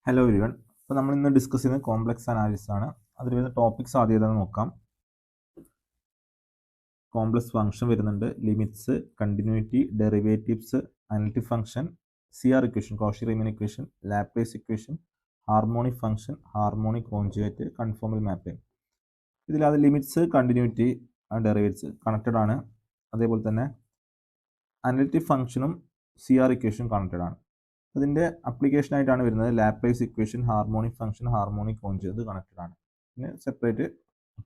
Hello everyone. അപ്പോൾ നമ്മൾ ഇന്ന് ഡിസ്കസ് ചെയ്യുന്നത് കോംപ്ലക്സ് അനാലിസിസ് ആണ്. അതിൽ വരുന്ന ടോപ്പിക്സ് ആദ്യം ഏതാണെന്ന് നോക്കാം. കോംപ്ലക്സ് ഫംഗ്ഷൻ വരുന്നുണ്ട്, limits, continuity, derivatives, analytic function, CR equation, Cauchy Riemann equation, Laplace equation, harmonic function, harmonic conjugate, conformal mapping. ഇതിൽ അത് ലിമിറ്റ്സ്, കണ്ടിന്യൂറ്റി, ഡെറിവേറ്റീവ്സ് കണക്റ്റഡ് ആണ്. അതേപോലെ തന്നെ അനലിറ്റിക് ഫംഗ്ഷനും CR ഇക്വേഷൻ കണക്റ്റഡ് ആണ്. അതിൻ്റെ അപ്ലിക്കേഷൻ ആയിട്ടാണ് വരുന്നത് Laplace equation, harmonic function, harmonic conjugate connected ആണ്. പിന്നെ സെപ്പറേറ്റ്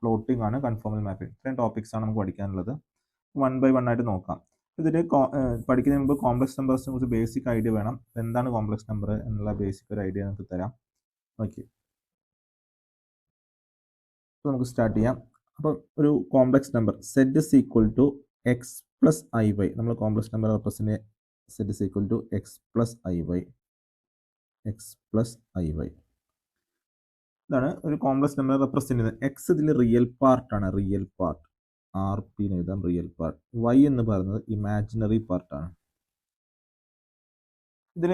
പ്ലോട്ടിംഗ് ആണ്, കൺഫോമൽ മാപ്പിംഗ്. ഇത്രയും ടോപ്പിക്സ് ആണ് നമുക്ക് പഠിക്കാനുള്ളത്. 1 by 1 ആയിട്ട് നോക്കാം. ഇതിൽ പഠിക്കുന്നതിന് മുമ്പ് കോംപ്ലക്സ് നമ്പേഴ്സിനെ കുറിച്ച് ബേസിക് ഐഡിയ വേണം. എന്താണ് കോംപ്ലക്സ് നമ്പർ എന്നുള്ള ബേസിക് ഒരു ഐഡിയ നമുക്ക് തരാം. ഓക്കെ, അപ്പോൾ നമുക്ക് സ്റ്റാർട്ട് ചെയ്യാം. അപ്പോൾ ഒരു complex number z is equal to x plus i y. നമ്മൾ complex number represent z is equal to x plus i y. X plus i y ഇതാണ് ഒരു കോംപ്ലക്സ് നമ്പർ റെപ്രസെന്റ് ചെയ്യുന്നത്. എക്സ് ഇതിൽ റിയൽ പാർട്ടാണ്, real part R P എന്ന് എഴുതാം, real part. Y എന്ന് പറയുന്നത് ഇമാജിനറി പാർട്ടാണ്. ഇതിൽ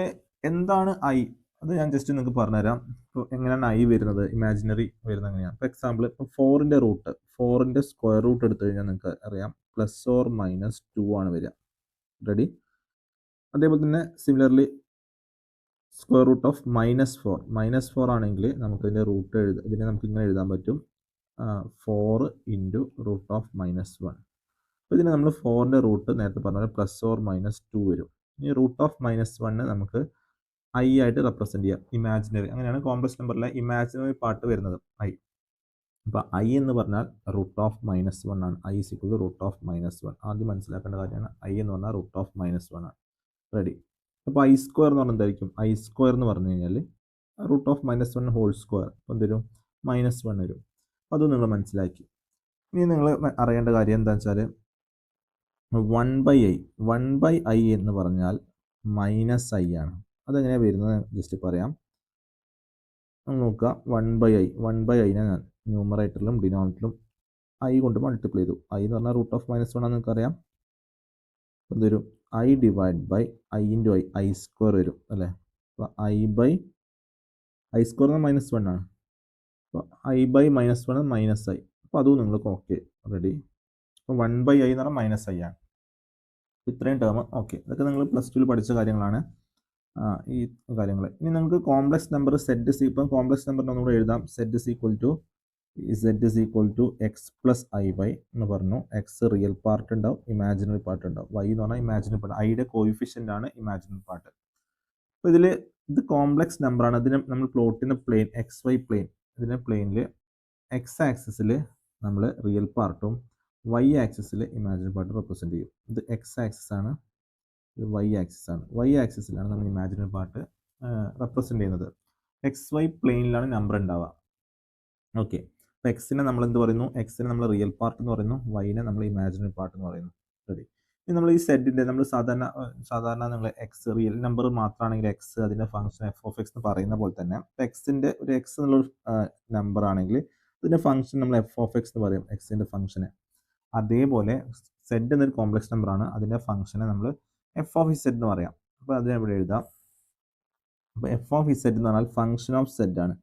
എന്താണ് ഐ അത് ഞാൻ ജസ്റ്റ് നിങ്ങൾക്ക് പറഞ്ഞുതരാം. ഇപ്പോൾ എങ്ങനെയാണ് ഐ വരുന്നത്, ഇമാജിനറി വരുന്നത് എങ്ങനെയാണ്. ഫോർ എക്സാമ്പിൾ ഇപ്പോൾ 4ന്റെ റൂട്ട്, 4ന്റെ സ്ക്വയർ റൂട്ട് എടുത്തു കഴിഞ്ഞാൽ നിങ്ങൾക്ക് അറിയാം +or-2 ആണ് വരിക. റെഡി? അതേപോലെ തന്നെ സിമിലർലി സ്ക്വയർ റൂട്ട് ഓഫ് -4 ആണെങ്കിൽ നമുക്ക് ഇതിൻ്റെ റൂട്ട് ഇതിനെ നമുക്ക് ഇങ്ങനെ എഴുതാൻ പറ്റും 4 × √(-1). അപ്പോൾ ഇതിന് നമ്മൾ 4ന്റെ റൂട്ട് നേരത്തെ പറഞ്ഞ പോലെ +or-2 വരും. ഈ √(-1) നമുക്ക് ഐ ആയിട്ട് റെപ്രസെന്റ് ചെയ്യാം, ഇമാജിനറി. അങ്ങനെയാണ് കോംപ്ലക്സ് നമ്പറിലെ ഇമാജിനറി പാർട്ട് വരുന്നത് ഐ. അപ്പോൾ ഐ എന്ന് പറഞ്ഞാൽ √(-1) ആണ്. ഐ = √(-1). ആദ്യം മനസ്സിലാക്കേണ്ട കാര്യമാണ് ഐ എന്ന് പറഞ്ഞാൽ √(-1) ആണ്. റെഡി? അപ്പോൾ ഐ സ്ക്വയർ എന്ന് പറഞ്ഞാൽ എന്തായിരിക്കും? ഐ സ്ക്വയർ എന്ന് പറഞ്ഞു കഴിഞ്ഞാൽ √(-1) ഹോൾ സ്ക്വയർ. അപ്പോൾ എന്ത് വരും? -1 വരും. അപ്പോൾ അതും നിങ്ങൾ മനസ്സിലാക്കി. ഇനി നിങ്ങൾ അറിയേണ്ട കാര്യം എന്താണെന്ന് വെച്ചാൽ 1/i എന്ന് പറഞ്ഞാൽ -i ആണ്. അതെങ്ങനെയാണ് വരുന്നത് ജസ്റ്റ് പറയാം. നോക്കുക, 1/i ഞാൻ ന്യൂമറേറ്ററിലും ഡിനോമിനേറ്ററിലും ഐ കൊണ്ട് മൾട്ടിപ്ലൈ ചെയ്തു. ഐ എന്ന് പറഞ്ഞാൽ √(-1) ആണെന്ന് നിങ്ങൾക്കറിയാം. എന്തൊരു i / i × i സ്ക്വയർ വരും അല്ലേ? അപ്പോൾ i സ്ക്വയർ -1 ആണ്. അപ്പോൾ i/-1 -i. അപ്പോൾ അതും നിങ്ങൾക്ക് ഓക്കെ. റെഡി? അപ്പോൾ 1/i എന്ന് പറഞ്ഞാൽ -i ആണ്. ഇത്രയും ടേം ഓക്കെ. ഇതൊക്കെ നിങ്ങൾ +2 പഠിച്ച കാര്യങ്ങളാണ്, ഈ കാര്യങ്ങൾ. ഇനി നമുക്ക് കോംപ്ലക്സ് നമ്പർ സെഡ് ഇപ്പം കോംപ്ലക്സ് നമ്പർ ഒന്നുകൂടെ എഴുതാം. Z is equal to x plus i y എന്ന് പറഞ്ഞു. എക്സ് റിയൽ പാർട്ട് ഉണ്ടാവും, ഇമാജിനറി പാർട്ട് ഉണ്ടാവും. വൈ എന്ന് പറഞ്ഞാൽ ഇമാജിനറി പാർട്ട്, ഐയുടെ കോയിഫിഷ്യൻ്റ് ആണ് ഇമാജിനറി പാർട്ട്. അപ്പോൾ ഇത് കോംപ്ലക്സ് നമ്പറാണ്. ഇതിന് നമ്മൾ പ്ലോട്ടിന് പ്ലെയിൻ XY പ്ലെയിൻ, ഇതിൻ്റെ പ്ലെയിനിൽ എക്സ് ആക്സിസിൽ നമ്മൾ റിയൽ പാർട്ടും വൈ ആക്സിസിൽ ഇമാജിനറി പാർട്ടും റെപ്രസെൻറ്റ് ചെയ്യും. ഇത് എക്സ് ആക്സിസ് ആണ്, ഇത് വൈ ആക്സിസ് ആണ്. വൈ ആക്സിസിലാണ് നമ്മൾ ഇമാജിനറി പാർട്ട് റെപ്രസെൻറ്റ് ചെയ്യുന്നത്. XY പ്ലെയിനിലാണ് നമ്പർ ഉണ്ടാവുക. ഓക്കെ, അപ്പോൾ എക്സിനെ നമ്മൾ എന്ത് പറയുന്നു? എക്സിനെ നമ്മൾ റിയൽ പാർട്ട് എന്ന് പറയുന്നു, വൈനെ നമ്മൾ ഇമാജിനറി പാർട്ട് എന്ന് പറയുന്നു. റെഡി? ഇനി നമ്മൾ ഈ സെഡിൻ്റെ നമ്മൾ സാധാരണ നിങ്ങൾ എക്സ് റിയൽ നമ്പർ മാത്രമാണെങ്കിൽ എക്സ് അതിൻ്റെ ഫംഗ്ഷൻ f(x) എന്ന് പറയുന്ന പോലെ തന്നെ എക്സിൻ്റെ ഒരു എക്സ് എന്നുള്ളൊരു നമ്പർ ആണെങ്കിൽ ഇതിൻ്റെ ഫംഗ്ഷൻ നമ്മൾ f(x) എന്ന് പറയും, എക്സിൻ്റെ ഫംഗ്ഷന്. അതേപോലെ സെഡ് എന്നൊരു കോംപ്ലക്സ് നമ്പറാണ്, അതിൻ്റെ ഫംഗ്ഷനെ നമ്മൾ f(z) എന്ന് പറയാം. അപ്പോൾ അതിനെ ഇവിടെ എഴുതാം. അപ്പോൾ f(z) എന്ന് പറഞ്ഞാൽ ഫംഗ്ഷൻ ഓഫ് സെഡ് ആണ്.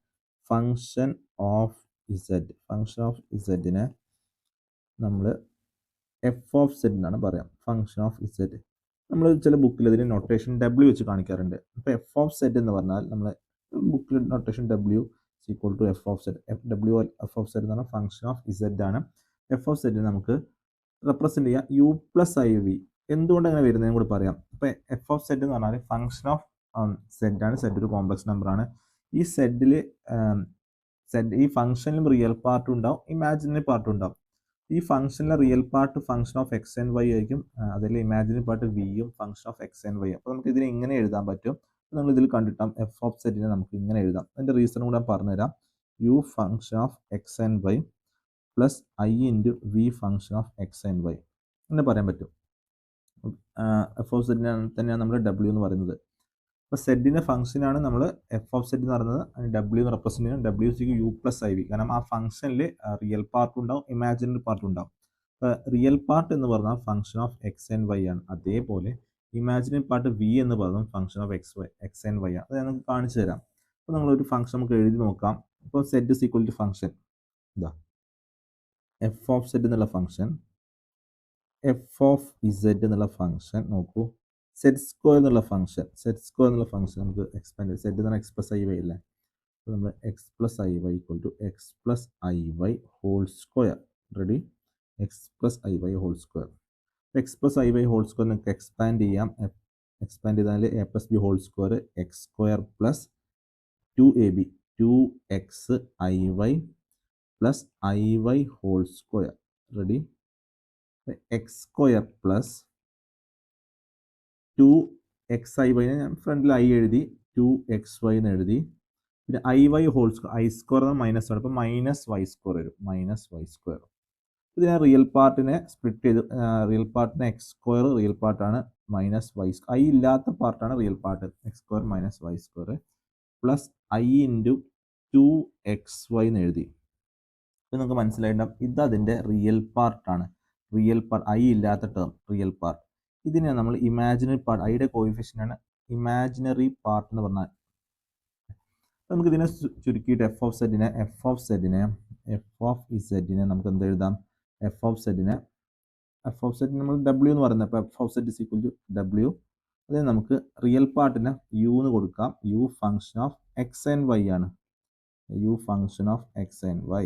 ഫംഗ്ഷൻ ഓഫ് ഇസഡിനെ നമ്മൾ f(z) എന്നാണ് പറയാം. ഫംഗ്ഷൻ ഓഫ് ഇസഡ് നമ്മൾ ചില ബുക്കിൽ ഇതിന് നൊട്ടേഷൻ W വെച്ച് കാണിക്കാറുണ്ട്. അപ്പോൾ f(z) എന്ന് പറഞ്ഞാൽ നമ്മൾ ബുക്കിൽ നൊട്ടേഷൻ W = f(z). f(z) എന്ന് പറഞ്ഞാൽ ഫംഗ്ഷൻ ഓഫ് ഇസഡ് ആണ്. f(z) നമുക്ക് റെപ്രസെൻറ്റ് ചെയ്യാം u+iv. എന്തുകൊണ്ട് അങ്ങനെ വരുന്നതെന്ന് കൂടി പറയാം. അപ്പോൾ f(z) എന്ന് പറഞ്ഞാൽ ഫംഗ്ഷൻ ഓഫ് സെഡ് ആണ്. സെഡ് ഒരു കോംപ്ലക്സ് നമ്പറാണ്. ഈ സെഡിൽ ഈ ഫംഗ്ഷനിലും റിയൽ പാർട്ടും ഉണ്ടാവും, ഇമാജിനറി പാർട്ടും ഉണ്ടാവും. ഈ ഫംഗ്ഷനിലെ real part function of x and y ആയിരിക്കും, അതിൽ ഇമാജിനറി പാർട്ട് വിയും function of x and y. അപ്പോൾ നമുക്ക് ഇതിനെ ഇങ്ങനെ എഴുതാൻ പറ്റും. നമ്മൾ ഇതിൽ കണ്ടിട്ടാം f(z) നമുക്ക് ഇങ്ങനെ എഴുതാം. അതിൻ്റെ റീസൺ കൂടെ പറഞ്ഞുതരാം. u function of x and y plus i × v function of x and y എന്ന് പറയാൻ പറ്റും. f(z) തന്നെയാണ് നമ്മൾ w എന്ന് പറയുന്നത്. അപ്പോൾ സെഡിൻ്റെ ഫംഗ്ഷനാണ് നമ്മൾ f(z) എന്ന് പറയുന്നത്, w എന്ന് റെപ്രസെൻറ്റ് ചെയ്യുന്നത്. w u+iv. കാരണം ആ ഫംഗ്ഷനിൽ റിയൽ പാർട്ട് ഉണ്ടാവും, ഇമാജിനറി പാർട്ട് ഉണ്ടാവും. അപ്പോൾ റിയൽ പാർട്ട് എന്ന് പറഞ്ഞാൽ function of x and y ആണ്. അതേപോലെ ഇമാജിനറി പാർട്ട് v എന്ന് പറയുന്നത് function of x and y ആണ്. അത് ഞാൻ നിങ്ങൾക്ക് കാണിച്ചു തരാം. അപ്പോൾ നമ്മളൊരു ഫംഗ്ഷൻ നമുക്ക് എഴുതി നോക്കാം. ഇപ്പോൾ z is equal to function ഇതാ എഫ് ഓഫ് സെറ്റ് എന്നുള്ള ഫംഗ്ഷൻ, എഫ് ഓഫ് ഇസെഡ് എന്നുള്ള ഫംഗ്ഷൻ നോക്കൂ, സെറ്റ് സ്ക്വയർ എന്നുള്ള ഫംഗ്ഷൻ, നമുക്ക് എക്സ്പാൻഡ് സെറ്റ് എന്ന് പറഞ്ഞാൽ എക്സ് പ്ലസ് ഐ വൈ അല്ലേ, അപ്പോൾ നമ്മൾ x plus i y equal to x plus i y whole square. Ready, x plus i y whole square. X plus i y whole square നിങ്ങൾക്ക് expand ചെയ്യാം. Expand ചെയ്താൽ a plus B whole square x square plus 2ab 2xi plus i y whole square. Ready, x square plus 2xi ഞാൻ ഫ്രണ്ടിൽ i എഴുതി 2xy എന്ന് എഴുതി, പിന്നെ i y whole square, i square minus ആണ്, അപ്പോൾ മൈനസ് വൈ സ്ക്വയർ വരും, minus y square. ഇത് ഞാൻ റിയൽ പാർട്ടിനെ സ്പ്ലിറ്റ് ചെയ്ത്, റിയൽ പാർട്ടിനെ എക്സ് സ്ക്വയർ റിയൽ പാർട്ടാണ്, മൈനസ് വൈ ഐ ഇല്ലാത്ത പാർട്ടാണ് real part, x square minus y square plus i into 2xy എന്ന് എഴുതി. ഇത് നമുക്ക് മനസ്സിലായിട്ടുണ്ടാവും, ഇത് അതിൻ്റെ റിയൽ പാർട്ടാണ്, റിയൽ പാർട്ട് ഐ ഇല്ലാത്ത ടേം റിയൽ പാർട്ട്. ഇതിനെ നമ്മൾ ഇമാജിനറി പാർട്ട്, ഐയുടെ കോയിഫിഷ്യൻ്റ് ആണ് ഇമാജിനറി പാർട്ട് എന്ന് പറഞ്ഞാൽ. നമുക്ക് ഇതിനെ ചുരുക്കിയിട്ട് എഫ് ഓഫ് ഇസെഡിനെ നമുക്ക് എന്ത് എഴുതാം, എഫ് ഓഫ് സെറ്റിനെ നമ്മൾ ഡബ്ല്യു എന്ന് പറയുന്നത്, അപ്പോൾ f of z is equal to ഡബ്ല്യു. അതിന് നമുക്ക് റിയൽ പാർട്ടിനെ യു എന്ന് കൊടുക്കാം, u function of x and y ആണ്, u function of x and y.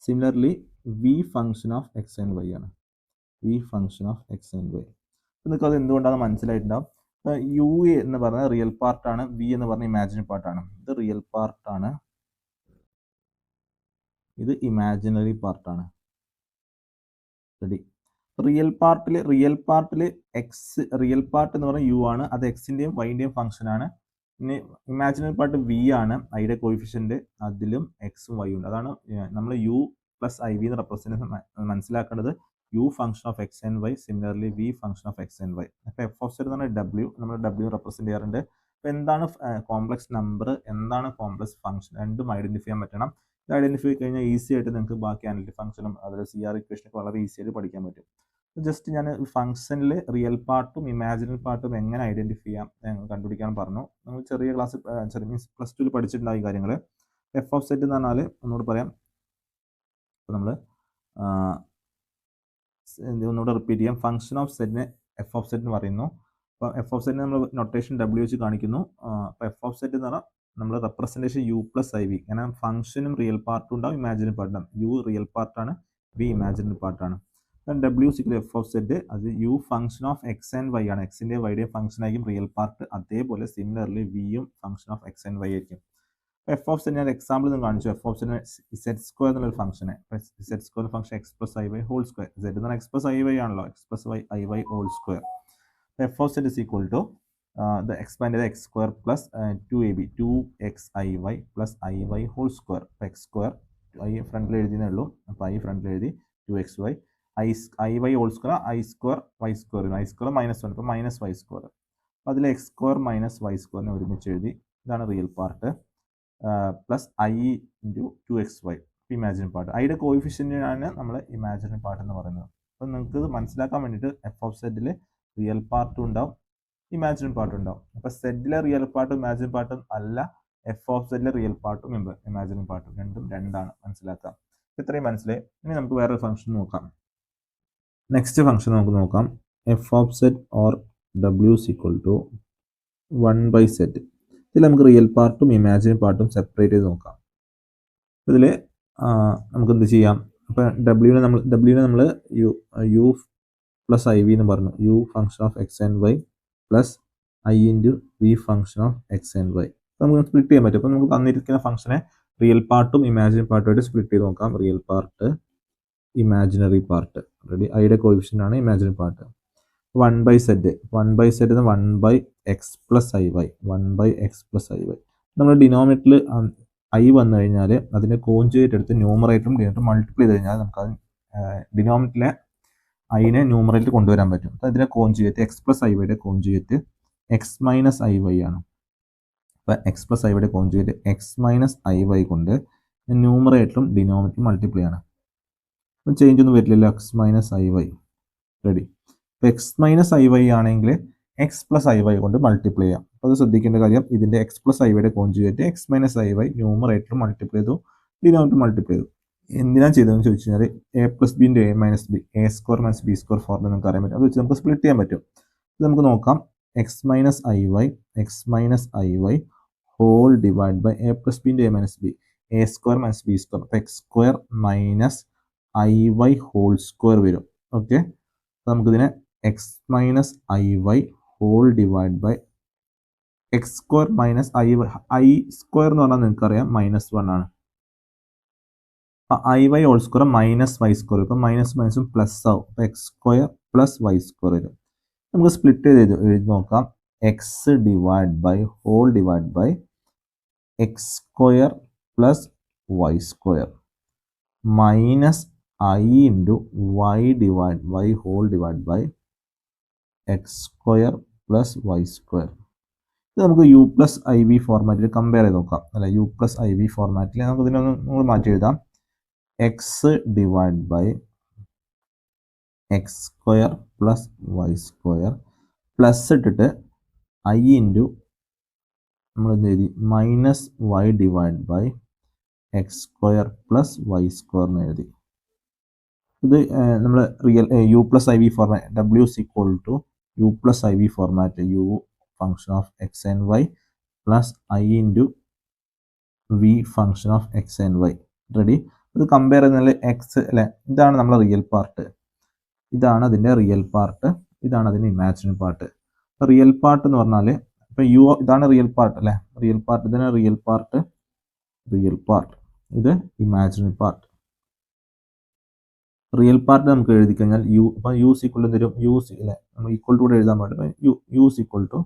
Similarly v function of x and y ആണ്, v function of x and y. നിങ്ങൾക്ക് അത് എന്തുകൊണ്ടാണ് മനസ്സിലായിട്ടുണ്ടാവും. യു എന്ന് പറഞ്ഞാൽ റിയൽ പാർട്ടാണ്, വി എന്ന് പറഞ്ഞാൽ ഇമാജിനറി പാർട്ടാണ്. ഇത് റിയൽ പാർട്ടാണ്, ഇത് ഇമാജിനറി പാർട്ടാണ്. റെഡി, റിയൽ പാർട്ടിൽ എക്സ്, റിയൽ പാർട്ട് എന്ന് പറഞ്ഞാൽ യു ആണ്, അത് എക്സിൻ്റെയും വൈൻ്റെയും ഫംഗ്ഷൻ ആണ്. പിന്നെ ഇമാജിനറി പാർട്ട് വി ആണ്, ഐയുടെ കോയിഫിഷ്യൻ്റ് അതിലും എക്സും വൈ ഉണ്ട്. അതാണ് നമ്മൾ യു പ്ലസ് ഐ വി എന്ന് റെപ്രസെൻറ്റ് മനസ്സിലാക്കേണ്ടത്, u function of x and y, similarly v function of x and y. അപ്പോൾ എഫ് ഓഫ് സെറ്റ് എന്ന് പറഞ്ഞാൽ ഡബ്ല്യു, നമ്മൾ ഡബ്ല്യു റെപ്രസെൻറ്റ് ചെയ്യാറുണ്ട്. അപ്പോൾ എന്താണ് കോംപ്ലക്സ് നമ്പർ, എന്താണ് കോംപ്ലക്സ് ഫംഗ്ഷൻ, രണ്ടും ഐഡൻറ്റിഫൈ ചെയ്യാൻ പറ്റണം. ഇത് ഐഡൻറ്റിഫൈ കഴിഞ്ഞാൽ ഈസി ആയിട്ട് നിങ്ങൾക്ക് ബാക്കി അനലിറ്റിക് ഫംഗ്ഷനും അതുപോലെ സി ആർ ഇക്വേഷനൊക്കെ വളരെ ഈസി ആയിട്ട് പഠിക്കാൻ പറ്റും. ജസ്റ്റ് ഞാൻ ഫംഗ്ഷനിൽ റിയൽ പാർട്ടും ഇമാജിനറി പാർട്ടും എങ്ങനെ ഐഡൻറ്റിഫൈ ചെയ്യാം കണ്ടുപിടിക്കാൻ പറഞ്ഞു. നമ്മൾ ചെറിയ ക്ലാസ് മീൻസ് പ്ലസ് ടുവിൽ പഠിച്ചിട്ടുണ്ടായി കാര്യങ്ങൾ. എഫ് ഓഫ് സെറ്റ് എന്ന് പറഞ്ഞാൽ ഒന്നുകൂടി പറയാം, അപ്പോൾ നമ്മൾ ഒന്നുകൂടെ റിപ്പീറ്റ് ചെയ്യാം. ഫംഗ്ഷൻ ഓഫ് സെറ്റിനെ എഫ് ഓഫ് സെറ്റ് എന്ന് പറയുന്നു. അപ്പോൾ എഫ് ഓഫ് സെറ്റിനെ നമ്മൾ നൊട്ടേഷൻ ഡബ്ല്യു വെച്ച് കാണിക്കുന്നു. അപ്പോൾ എഫ് ഓഫ് സെറ്റ് എന്ന് പറഞ്ഞാൽ നമ്മൾ representation u plus i v, അങ്ങനെ ഫംഗ്ഷനും റിയൽ പാർട്ടും ഉണ്ടാവും, ഇമാജിനറി പാർട്ടും. യു റിയൽ പാർട്ടാണ്, വി ഇമാജിനറി പാർട്ടാണ്. ഡബ്ല്യു സിക്കൽ എഫ് ഓഫ് സെറ്റ്, അത് u function of x and y ആണ്, എക്സിൻ്റെ വൈയുടെയും ഫംഗ്ഷൻ ആയിരിക്കും റിയൽ പാർട്ട്. അതേപോലെ സിമിലർലി വിയും function of x and y ആയിരിക്കും. എഫ് ഓഫ് സെറ്റ് ഞാൻ എക്സാമ്പിൾ നിന്ന് കാണിച്ചു. F of set z square എന്നുള്ളൊരു ഫംഗ്ഷനെ, z square function x plus i y whole square, z എന്ന് പറഞ്ഞാൽ എക്സ് പ്ലസ് ഐ വൈ ആണല്ലോ, x plus y i y whole square. F of z is equal to the expanded x square plus 2ab 2xi plus iy whole square, x square i ഫ്രണ്ടിൽ എഴുതിയേ ഉള്ളൂ, അപ്പോൾ i ഫ്രണ്ടിൽ എഴുതി 2xy iy whole square i square y square, i square minus 1, അപ്പോൾ minus y square. അപ്പോൾ അതിൽ x square minus y square ഒരുമിച്ച് എഴുതി, ഇതാണ് real part, plus i into 2xy imaginary part. ഐയുടെ കോയിഫിഷ്യൻ്റാണ് നമ്മൾ ഇമാജിനറി പാർട്ട് എന്ന് പറയുന്നത്. അപ്പോൾ നിങ്ങൾക്ക് ഇത് മനസ്സിലാക്കാൻ വേണ്ടിയിട്ട് എഫ് ഓഫ് സെറ്റിൽ റിയൽ പാർട്ടും ഉണ്ടാവും, ഇമാജിനറി പാർട്ടും ഉണ്ടാവും. അപ്പോൾ സെറ്റിലെ റിയൽ പാർട്ടും ഇമാജിനറി പാർട്ടും അല്ല, എഫ് ഓഫ് സെറ്റിലെ റിയൽ പാർട്ടും ഇമാജിനറി പാർട്ടും രണ്ടും രണ്ടാണ്, മനസ്സിലാക്കാം. ഇത്രയും മനസ്സിലായി. ഇനി നമുക്ക് വേറൊരു ഫംഗ്ഷൻ നോക്കാം. നെക്സ്റ്റ് ഫംഗ്ഷൻ നമുക്ക് നോക്കാം, എഫ് ഓഫ് സെറ്റ് ഓർ ഡബ്ല്യു ഈക്വൽ ടു 1/z. ഇതിൽ നമുക്ക് റിയൽ പാർട്ടും ഇമാജിനറി പാർട്ടും സെപ്പറേറ്റ് ചെയ്ത് നോക്കാം. ഇതിൽ നമുക്ക് എന്ത് ചെയ്യാം, അപ്പോൾ ഡബ്ല്യുവിനെ നമ്മൾ യു പ്ലസ് ഐ വി എന്ന് പറഞ്ഞു, u function of x and y plus i into v function of x and y. നമുക്ക് സ്പ്ലിറ്റ് ചെയ്യാൻ പറ്റും. അപ്പോൾ നമുക്ക് തന്നിരിക്കുന്ന ഫംഗ്ഷനെ റിയൽ പാർട്ടും ഇമാജിനറി പാർട്ടുമായിട്ട് സ്പ്ലിറ്റ് ചെയ്ത് നോക്കാം. Real part, imaginary part. Ready, ഐയുടെ കോയിഫിഷ്യൻ്റ് ആണ് ഇമാജിനറി പാർട്ട്. 1/z എന്ന് 1/x plus i y, 1/x plus i y. നമ്മൾ ഡിനോമിനേറ്ററിൽ ഐ വന്നു കഴിഞ്ഞാൽ അതിനെ കോൺജുഗേറ്റ് എടുത്ത് ന്യൂമറേറ്ററും ഡിനോമിനേറ്ററും മൾട്ടിപ്ലൈ ചെയ്ത് കഴിഞ്ഞാൽ നമുക്കത് ഡിനോമിനേറ്ററിലെ ഐനെ ന്യൂമറേറ്ററിൽ കൊണ്ടുവരാൻ പറ്റും. അപ്പോൾ ഇതിനെ കോൺജുഗേറ്റ് എക്സ് പ്ലസ് ഐ വൈയുടെ conjugate x minus i y ആണ്. അപ്പോൾ എക്സ് പ്ലസ് ഐ വൈയുടെ conjugate x minus i y കൊണ്ട് ന്യൂമറേറ്ററും ഡിനോമിനേറ്ററും മൾട്ടിപ്ലൈ ആണ്. അപ്പം ചേഞ്ച് ഒന്നും വരില്ലല്ലോ, x minus i y. Ready, ഇപ്പോൾ എക്സ് മൈനസ് ഐ വൈ ആണെങ്കിൽ എക്സ് പ്ലസ് ഐ വൈ കൊണ്ട് മൾട്ടിപ്ലൈ ചെയ്യാം. അപ്പോൾ അത് ശ്രദ്ധിക്കേണ്ട കാര്യം ഇതിൻ്റെ എക്സ് പ്ലസ് ഐ വൈയുടെ conjugate x minus i y numerator multiply ചെയ്തു ഡിനോമിനേറ്റർ മൾട്ടിപ്ലൈ ചെയ്തു. എന്തിനാണ് ചെയ്തതെന്ന് ചോദിച്ചു കഴിഞ്ഞാൽ A plus b into a minus b a square minus b square formula നമുക്ക് അറിയാൻ പറ്റും. അത് വെച്ച് നമുക്ക് സ്പ്ലിറ്റ് ചെയ്യാൻ പറ്റും. ഇത് നമുക്ക് നോക്കാം. X minus i y whole divide by a plus b into a minus b a square minus b square അപ്പോൾ x square minus i y whole square വരും. ഓക്കെ, നമുക്കിതിനെ x minus i y whole divide by x square minus i square എന്ന് പറഞ്ഞാൽ നിങ്ങൾക്കറിയാം -1 ആണ്. അപ്പം i y whole square minus y square ഇപ്പം minus മൈനസും പ്ലസ് ആവും. അപ്പം x square plus y square വരും. നമുക്ക് സ്പ്ലിറ്റ് ചെയ്ത് എഴുതി നോക്കാം. X divide by whole divide by x square plus y square minus i into y divide by whole divide by x square plus y square. ഇത് നമുക്ക് u plus i v ഫോർമാറ്റിൽ compare ചെയ്ത് നോക്കാം. അല്ല, U plus i v ഫോർമാറ്റിൽ നമുക്ക് ഇതിനൊന്ന് നമ്മൾ മാറ്റി എഴുതാം. X divide by x square plus y square plus ഇട്ടിട്ട് ഐ ഇൻറ്റു നമ്മൾ എന്ത് എഴുതി minus y divide by x square plus y square എന്ന് എഴുതി. ഇത് നമ്മൾ u plus i v format ഡബ്ല്യു is equal to u plus i v format u function of x and y plus i into v function of x and y. Ready? ഇത് compare ചെയ്യുന്നതിൽ x അല്ലെ, ഇതാണ് നമ്മളെ real part, ഇതാണ് അതിൻ്റെ real part, ഇതാണ് അതിൻ്റെ ഇമാജിനറി പാർട്ട്. അപ്പോൾ റിയൽ പാർട്ട് എന്ന് പറഞ്ഞാൽ ഇപ്പോൾ യു ഇതാണ് റിയൽ പാർട്ട് അല്ലേ, റിയൽ പാർട്ട് ഇതിന് റിയൽ പാർട്ട് ഇത് ഇമാജിനറി പാർട്ട്. റിയൽ പാർട്ട് നമുക്ക് എഴുതി കഴിഞ്ഞാൽ യു അപ്പം യു ഈക്വൽ ടു തരും യു അല്ലേ, നമ്മൾ ഈക്വൽ ടു കൂടെ എഴുതാൻ പാടില്ല. U equal to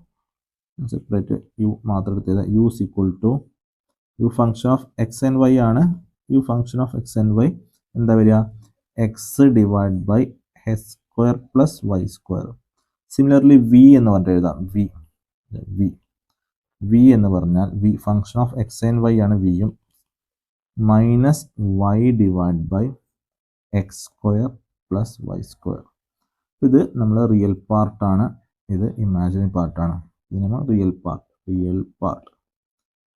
separate u മാത്രം എടുത്തത് u equal to u function of x and y ആണ്. U function of x and y എന്താ വരിക? X divide by x square plus y square. Similarly v എന്ന് പറഞ്ഞിട്ട് എഴുതാം. വി എന്ന് പറഞ്ഞാൽ v function of x and y ആണ് വിയും minus y divide by x square plus y square. ഇത് നമ്മൾ റിയൽ പാർട്ടാണ്, ഇത് ഇമാജിനറി പാർട്ടാണ്. ഇത് നമ്മൾ റിയൽ പാർട്ട്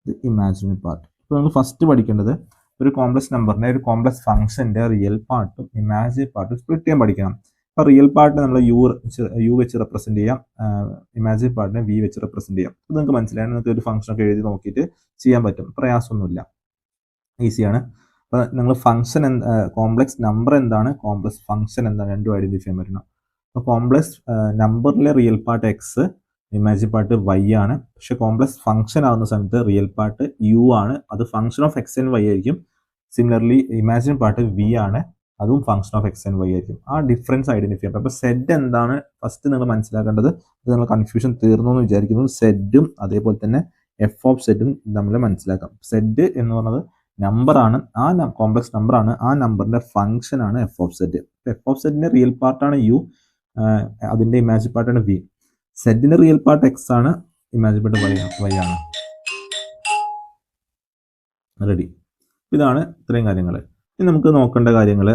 ഇത് ഇമാജിനറി പാർട്ട്. ഇപ്പോൾ നമ്മൾ ഫസ്റ്റ് പഠിക്കേണ്ടത് ഒരു കോംപ്ലക്സ് നമ്പറിൻ്റെ ഒരു കോംപ്ലക്സ് ഫംഗ്ഷൻ്റെ റിയൽ പാർട്ടും ഇമാജിനറി പാർട്ടും സ്പ്ലിറ്റ് ചെയ്യാൻ പഠിക്കണം. അപ്പോൾ റിയൽ പാർട്ട് നമ്മൾ യു വെച്ച് റെപ്രസെൻറ്റ് ചെയ്യാം, ഇമാജിനറി പാർട്ടിനെ വി വെച്ച് റെപ്രസെൻറ്റ് ചെയ്യാം. അപ്പോൾ നിങ്ങൾക്ക് മനസ്സിലായി, നിങ്ങൾക്ക് ഒരു ഫംഗ്ഷനൊക്കെ എഴുതി നോക്കിയിട്ട് ചെയ്യാൻ പറ്റും, പ്രയാസമൊന്നുമില്ല, ഈസിയാണ്. അപ്പോൾ നിങ്ങൾ ഫംഗ്ഷൻ കോംപ്ലക്സ് നമ്പർ എന്താണ്, കോംപ്ലക്സ് ഫംഗ്ഷൻ എന്താണ്, രണ്ടും ഐഡൻറ്റിഫൈ ചെയ്യാൻ പറ്റണം. അപ്പോൾ കോംപ്ലക്സ് നമ്പറിലെ real part x, imaginary part y ആണ്. പക്ഷെ കോംപ്ലക്സ് ഫംഗ്ഷൻ ആകുന്ന സമയത്ത് റിയൽ പാർട്ട് യു ആണ്, അത് function of x and y ആയിരിക്കും. സിമിലർലി ഇമാജിനറി പാർട്ട് വി ആണ്, അതും function of x and y ആയിരിക്കും. ആ ഡിഫറൻസ് ഐഡന്റിഫൈ ചെയ്യാം. അപ്പോൾ സെഡ് എന്താണ് ഫസ്റ്റ് നിങ്ങൾ മനസ്സിലാക്കേണ്ടത്. ഇത് നിങ്ങൾ കൺഫ്യൂഷൻ തീർന്നു എന്ന് വിചാരിക്കുന്നു. സെഡും അതേപോലെ തന്നെ എഫ് ഓഫ് സെഡും നമ്മൾ മനസ്സിലാക്കാം. സെഡ് എന്ന് പറയുന്നത് നമ്പറാണ്, ആ കോംപ്ലക്സ് നമ്പറാണ്, ആ നമ്പറിന്റെ ഫംഗ്ഷൻ ആണ് f of z. F of സെഡിന്റെ റിയൽ പാർട്ടാണ് യു, അതിന്റെ ഇമാജിനറി പാർട്ടാണ് വി. സെഡിന്റെ റിയൽ പാർട്ട് എക്സ് ആണ്, ഇമാജിനറി പാർട്ട് വൈ ആണ്. റെഡി? ഇതാണ് ഇത്രയും കാര്യങ്ങൾ. ഇനി നമുക്ക് നോക്കേണ്ട കാര്യങ്ങൾ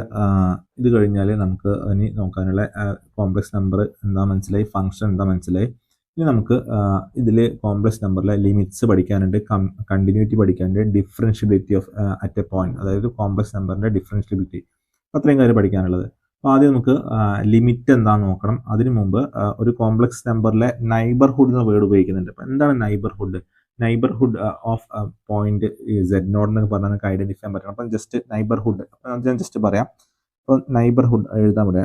ഇത് കഴിഞ്ഞാൽ നമുക്ക് ഇനി നോക്കാനുള്ള കോംപ്ലക്സ് നമ്പർ എന്താ മനസ്സിലായി, ഫംഗ്ഷൻ എന്താ മനസ്സിലായി. ഇനി നമുക്ക് ഇതിൽ കോംപ്ലക്സ് നമ്പറിലെ ലിമിറ്റ്സ് പഠിക്കാനുണ്ട്, കണ്ടിന്യൂറ്റി പഠിക്കാനുണ്ട്, differentiability of at A point, അതായത് കോംപ്ലക്സ് നമ്പറിൻ്റെ ഡിഫറൻഷ്യബിലിറ്റി, അത്രയും കാര്യം പഠിക്കാനുള്ളത്. അപ്പോൾ ആദ്യം നമുക്ക് ലിമിറ്റ് എന്താണെന്ന് നോക്കണം. അതിനു മുമ്പ് ഒരു കോംപ്ലക്സ് നമ്പറിലെ നൈബർഹുഡ് എന്ന വേർഡ് ഉപയോഗിക്കുന്നുണ്ട്. അപ്പോൾ എന്താണ് neighbourhood? Neighbourhood of point z nought എന്നൊക്കെ പറഞ്ഞാൽ നമുക്ക് ഐഡന്റിഫൈ ചെയ്യാൻ പറ്റണം. അപ്പം ജസ്റ്റ് നൈബർഹുഡ് ഞാൻ ജസ്റ്റ് പറയാം. അപ്പോൾ നൈബർഹുഡ് എഴുതാം ഇവിടെ.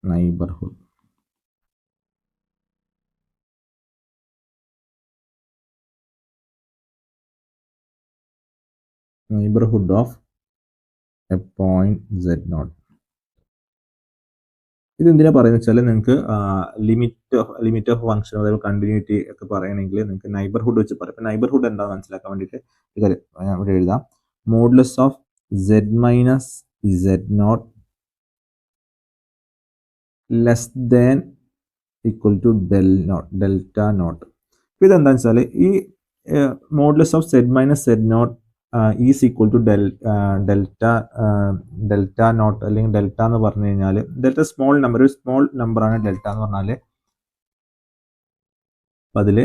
Neighbourhood of a point z nought. ഇത് എന്തിനാ പറയുന്നത് വെച്ചാൽ നിങ്ങൾക്ക് ലിമിറ്റ് ഓഫ് ഫംഗ്ഷൻ അതായത് കണ്ടിന്യൂറ്റി ഒക്കെ പറയണമെങ്കിൽ നിങ്ങൾക്ക് നൈബർഹുഡ് വെച്ച് പറയാം. അപ്പോൾ നൈബർഹുഡ് എന്താണെന്ന് മനസ്സിലാക്കാൻ വേണ്ടിയിട്ട് ഞാൻ ഇവിടെ എഴുതാം. Modulus of z minus z nought less than equal to delta nought. അപ്പോൾ ഇതെന്താണെന്ന് വെച്ചാൽ ഈ modulus of z minus z nought is equal to delta nought, അല്ലെങ്കിൽ ഡെൽറ്റ എന്ന് പറഞ്ഞു കഴിഞ്ഞാൽ ഡെൽറ്റ സ്മോൾ നമ്പർ, ഒരു സ്മോൾ നമ്പറാണ് ഡെൽറ്റ എന്ന് പറഞ്ഞാൽ അപ്പോൾ അതിൽ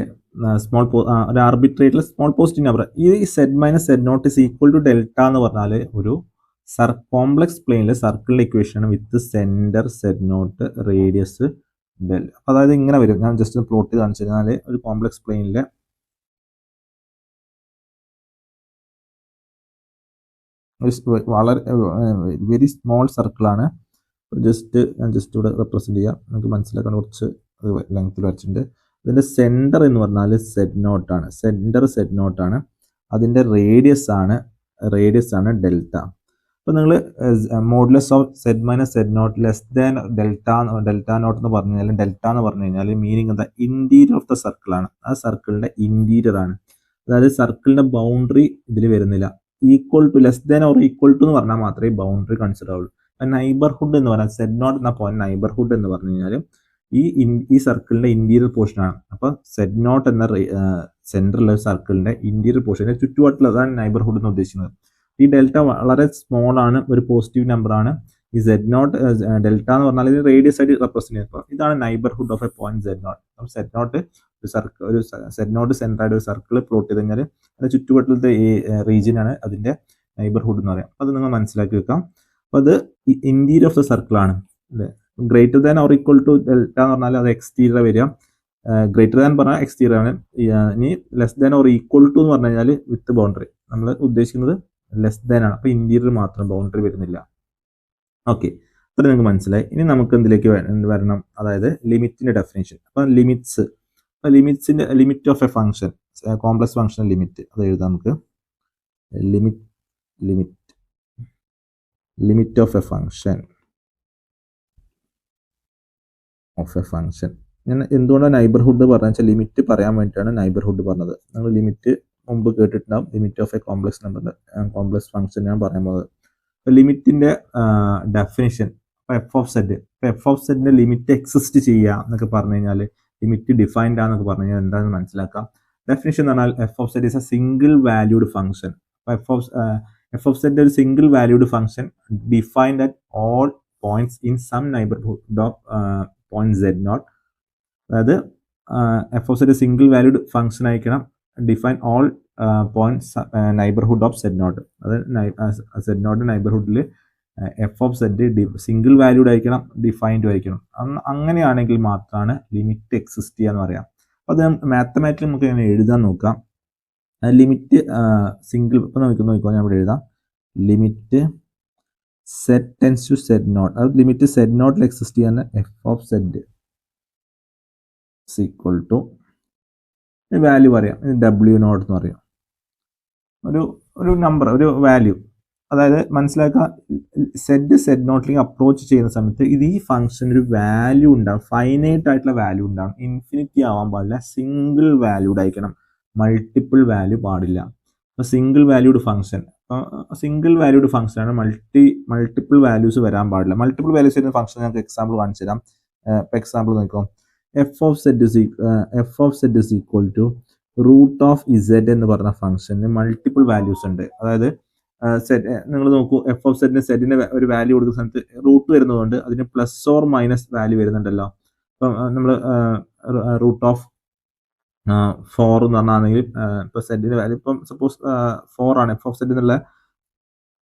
ഒരു ആർബിട്രേറ്റിൽ സ്മോൾ പോസിറ്റീവ് നമ്പർ ഈ z minus z nought is equal to delta എന്ന് പറഞ്ഞാൽ ഒരു കോംപ്ലക്സ് പ്ലെയിനിൽ സർക്കിളിൻ്റെ equation with centre Z nought radius del. അപ്പോൾ അതായത് ഇങ്ങനെ വരും. ഞാൻ ജസ്റ്റ് പ്ലോട്ട് ചെയ്ത് കാണിച്ചു കഴിഞ്ഞാൽ ഒരു കോംപ്ലക്സ് പ്ലെയിനിൽ വളരെ വെരി സ്മോൾ സർക്കിളാണ്. ഞാൻ ജസ്റ്റ് ഇവിടെ റെപ്രസെൻറ്റ് ചെയ്യാം, നമുക്ക് മനസ്സിലാക്കാൻ കുറച്ച് ലെങ്ത്തിൽ വരച്ചിട്ടുണ്ട്. ഇതിൻ്റെ സെൻറ്റർ എന്ന് പറഞ്ഞാൽ സെഡ് നോട്ടാണ്. സെഡ് നോട്ടാണ്. അതിൻ്റെ റേഡിയസ് ആണ് ഡെൽറ്റ. അപ്പോൾ നിങ്ങൾ modulus of z minus z nought less than delta nought എന്ന് പറഞ്ഞു കഴിഞ്ഞാൽ ഡെൽറ്റ എന്ന് പറഞ്ഞു കഴിഞ്ഞാൽ മീനിങ് എന്താ, ഇൻറ്റീരിയർ ഓഫ് ദ സർക്കിളാണ്. ആ സർക്കിളിൻ്റെ ഇൻറ്റീരിയർ ആണ്. അതായത് സർക്കിളിൻ്റെ ബൗണ്ടറി ഇതിൽ വരുന്നില്ല. Equal to less than or equal to എന്ന് പറഞ്ഞാൽ മാത്രമേ ബൗണ്ടറി കൺസിഡർ ആവുള്ളൂ. നൈബർഹുഡ് എന്ന് പറഞ്ഞാൽ സെഡ് നോട്ട് എന്ന പോയിന്റ് നൈബർഹുഡ് എന്ന് പറഞ്ഞു കഴിഞ്ഞാൽ ഈ സർക്കിളിന്റെ ഇന്റീരിയർ പോർഷനാണ്. അപ്പോൾ സെഡ് നോട്ട് എന്ന സെൻട്രൽ സർക്കിളിന്റെ ഇന്റീരിയർ പോർഷന്റെ ചുറ്റുവട്ടത്തിലാണ് നൈബർഹുഡ് എന്ന് ഉദ്ദേശിക്കുന്നത്. ഈ ഡെൽറ്റ വളരെ സ്മോൾ ആണ്, ഒരു പോസിറ്റീവ് നമ്പർ ആണ്. ഈ സെഡ് നോട്ട് ഡെൽറ്റ എന്ന് പറഞ്ഞാൽ ഇത് റേഡിയസ് ആയിട്ട് റെപ്രസെന്റ് ചെയ്യുന്നത്. അപ്പോൾ ഇതാണ് neighbourhood of a point z nought. അപ്പോൾ സെഡ് നോട്ട് ഒരു സെഡ് നോട്ട് സെൻറ്റർ ആയിട്ട് ഒരു സർക്കിൾ പ്ലോട്ട് ചെയ്ത് കഴിഞ്ഞാൽ അതിന്റെ ചുറ്റുവട്ടത്തിലത്തെ ഈ റീജിയനാണ് അതിന്റെ നൈബർഹുഡ് എന്ന് പറയാം. അത് നിങ്ങൾ മനസ്സിലാക്കി വെക്കാം. അപ്പോൾ അത് ഇന്റീരിയർ ഓഫ് ദ സർക്കിളാണ് അല്ലേ. Greater than or equal to delta എന്ന് പറഞ്ഞാൽ അത് എക്സ്റ്റീരിയർ വരിക. ഗ്രേറ്റർ ദാൻ പറഞ്ഞാൽ എക്സ്റ്റീരിയർ ആണ്. ഇനി less than or equal to എന്ന് പറഞ്ഞു കഴിഞ്ഞാൽ വിത്ത് ബൗണ്ടറി. നമ്മൾ ഉദ്ദേശിക്കുന്നത് ലെസ് ദാൻ ആണ്. അപ്പോൾ ഇന്റീരിയർ മാത്രം, ബൗണ്ടറി വരുന്നില്ല. ഓക്കെ, അത്ര നിങ്ങൾക്ക് മനസ്സിലായി. ഇനി നമുക്ക് എന്തിലേക്ക് വരണം, അതായത് ലിമിറ്റിന്റെ ഡെഫിനേഷൻ. അപ്പം ലിമിറ്റ്സിന്റെ limit of a function, complex function limit അത് എഴുതാം നമുക്ക്. ലിമിറ്റ് ഓഫ് എ ഫംഗ്ഷൻ ഞാൻ എന്തുകൊണ്ടാണ് നൈബർഹുഡ് പറഞ്ഞത് വെച്ചാൽ ലിമിറ്റ് പറയാൻ വേണ്ടിയിട്ടാണ് നൈബർഹുഡ് പറഞ്ഞത്. നമ്മൾ ലിമിറ്റ് മുമ്പ് കേട്ടിട്ടുണ്ടാവും. ലിമിറ്റ് ഓഫ് എ കോംപ്ലക്സ് നമ്പറിന്റെ കോംപ്ലക്സ് ഫംഗ്ഷൻ ഞാൻ പറയാൻ പോകുന്നത്. ലിമിറ്റിന്റെ ഡെഫിനിഷൻ എഫ് ഓഫ് സെഡിന്റെ ലിമിറ്റ് എക്സിസ്റ്റ് ചെയ്യുക എന്നൊക്കെ പറഞ്ഞു കഴിഞ്ഞാൽ, ലിമിറ്റ് ഡിഫൈൻഡ് ആണെന്നൊക്കെ പറഞ്ഞു കഴിഞ്ഞാൽ എന്താണെന്ന് മനസ്സിലാക്കാം. ഡെഫിനിഷൻ എന്ന് പറഞ്ഞാൽ f of z is a single valued function. F of z ഒരു single valued function defined at all points in some neighbourhood of point z naught. അതായത് F of z single valued function ആയിരിക്കണം, define all points neighbourhood of Z naught. അതായത് z naught നൈബർഹുഡിൽ f of z single valued ആയിരിക്കണം, defined ആയിരിക്കണം. അങ്ങനെയാണെങ്കിൽ മാത്രമാണ് limit exist ചെയ്യുക എന്ന് പറയാം. അപ്പോൾ അത് മാത്തമാറ്റിക്കലി നമുക്ക് എങ്ങനെ എഴുതാൻ നോക്കാം. ലിമിറ്റ് സിംഗിൾ ഇപ്പം നോക്കിക്കോ, ഞാൻ ഇവിടെ എഴുതാം. Limit z tends to z nought. അത് ലിമിറ്റ് സെഡ് നോട്ടിൽ എക്സിസ്റ്റ് ചെയ്യാൻ f of z equal to value പറയാം, ഡബ്ല്യു നോട്ട് എന്ന് പറയാം. ഒരു നമ്പർ, ഒരു വാല്യൂ. അതായത് മനസ്സിലാക്കുക, സെഡ് നോട്ടിലേക്ക് അപ്രോച്ച് ചെയ്യുന്ന സമയത്ത് ഈ ഫംഗ്ഷൻ ഒരു വാല്യൂ ഉണ്ടാവും, ഫൈനൈറ്റ് ആയിട്ടുള്ള വാല്യൂ ഉണ്ടാവും. ഇൻഫിനിറ്റി ആവാൻ പാടില്ല, സിംഗിൾ വാല്യൂഡ് ആയിരിക്കണം, മൾട്ടിപ്പിൾ വാല്യൂ പാടില്ല. അപ്പോൾ single valued function, single valued ഫംഗ്ഷനാണ്. മൾട്ടിപ്പിൾ വാല്യൂസ് വരാൻ പാടില്ല. മൾട്ടിപ്പിൾ വാല്യൂസ് വരുന്ന ഫംഗ്ഷൻ ഞങ്ങൾക്ക് എക്സാമ്പിൾ കാണിച്ചു തരാം. ഇപ്പോൾ എക്സാമ്പിൾ നോക്കാം. F of z is equal to root of z എന്ന് പറഞ്ഞ ഫംഗ്ഷന് മൾട്ടിപ്പിൾ വാല്യൂസ് ഉണ്ട്. അതായത് നിങ്ങൾ നോക്കൂ, എഫ് ഓഫ് സെഡിന് ഒരു വാല്യൂ കൊടുക്കുന്ന സമയത്ത് റൂട്ട് വരുന്നതുകൊണ്ട് അതിന് പ്ലസ് ഓർ മൈനസ് വാല്യൂ വരുന്നുണ്ടല്ലോ. ഇപ്പം നമ്മൾ റൂട്ട് ഓഫ് 4 എന്ന് പറഞ്ഞാണെങ്കിൽ ഇപ്പൊ സെഡിന്റെ വാല്യൂ ഇപ്പം സപ്പോസ് 4 ആണ്. എഫ് ഓഫ് സെഡ് എന്നുള്ള